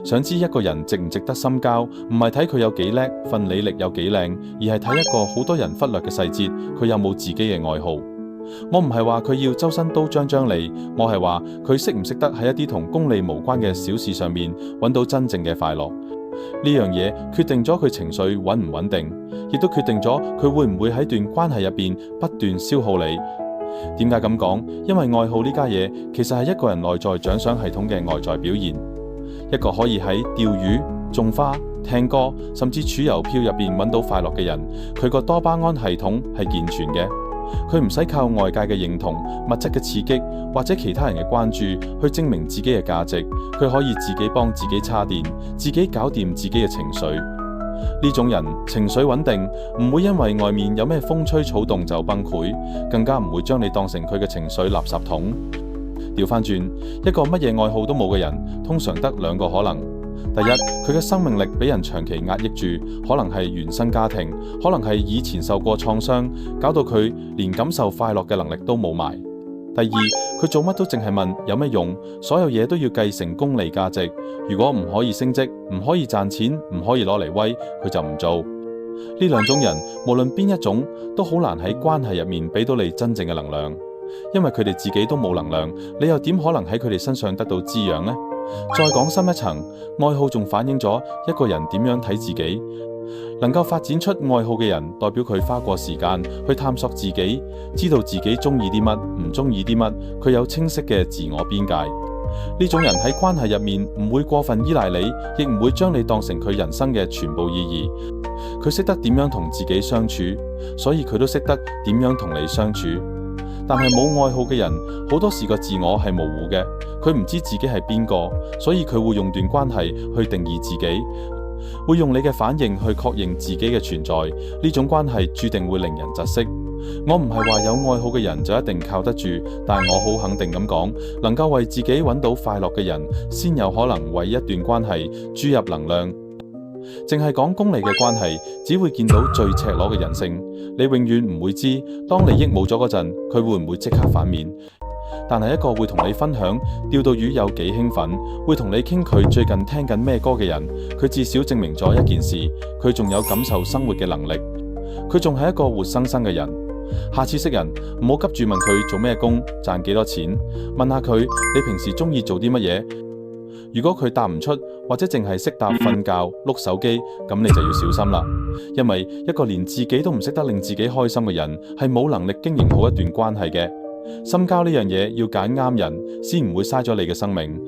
想知一個人值唔值得深交，唔係睇佢有幾叻，份履歷有幾靚，而係睇一個好多人忽略嘅細節，佢有冇自己嘅愛好。我唔係話佢要周身刀張張利，我係話佢識唔識得喺一啲同功利無關嘅小事上面揾到真正嘅快樂。呢樣嘢決定咗佢情緒穩唔穩定，亦都決定咗佢會唔會喺段關係入邊不斷消耗你。點解咁講？因為愛好呢家嘢其實係一個人內在獎賞系統嘅外在表現。一個可以喺釣魚、種花、聽歌，甚至儲郵票入邊揾到快樂嘅人，佢個多巴胺系統係健全嘅。佢唔使靠外界嘅認同、物質嘅刺激或者其他人嘅關注去證明自己嘅價值，佢可以自己幫自己叉電，自己搞掂自己嘅情緒。呢種人情緒穩定，唔會因為外面有咩風吹草動就崩潰，更加唔會將你當成佢嘅情緒垃圾桶。調翻轉，一個乜嘢愛好都冇嘅人，通常得兩個可能。第一，佢嘅生命力俾人長期壓抑住，可能係原生家庭，可能係以前受過創傷，搞到佢連感受快樂嘅能力都冇埋。第二，佢做乜都淨係問有咩用，所有嘢都要繼承功利價值。如果唔可以升職，唔可以賺錢，唔可以攞嚟威，佢就唔做。呢兩種人，無論邊一種，都好難喺關係入面俾到你真正嘅能量，因為佢哋自己都冇能量，你又點可能喺佢哋身上得到滋養呢？再講深一層，愛好仲反映咗一個人點樣睇自己。能夠發展出愛好嘅人，代表佢花過時間去探索自己，知道自己中意啲乜，唔中意啲乜，佢有清晰嘅自我邊界。呢種人喺關係入面唔會過分依賴你，亦唔會將你當成佢人生嘅全部意義。佢識得點樣同自己相處，所以佢都識得點樣同你相處。但係冇愛好嘅人，好多時個自我係模糊嘅，佢唔知自己係邊個，所以佢會用段關係去定義自己，會用你嘅反應去確認自己嘅存在。呢種關係注定會令人窒息。我唔係話有愛好嘅人就一定靠得住，但我好肯定咁講，能夠為自己揾到快樂嘅人，先有可能為一段關係注入能量。淨係講功利嘅關係，只會見到最赤裸嘅人性。你永遠唔會知，當利益冇咗嗰陣，佢會唔會即刻反面。但係一個會同你分享釣到魚有幾興奮，會同你傾佢最近聽緊咩歌嘅人，佢至少證明咗一件事，佢仲有感受生活嘅能力，佢仲係一個活生生嘅人。下次識人，唔好急住問佢做咩工，賺幾多錢，問下佢你平時中意做啲乜嘢。如果佢答唔出，或者淨係識答瞓覺、碌手機，咁你就要小心啦。因為一個連自己都唔識得令自己開心嘅人，係冇能力經營好一段關係嘅。深交呢樣嘢要揀啱人，先唔會嘥咗你嘅生命。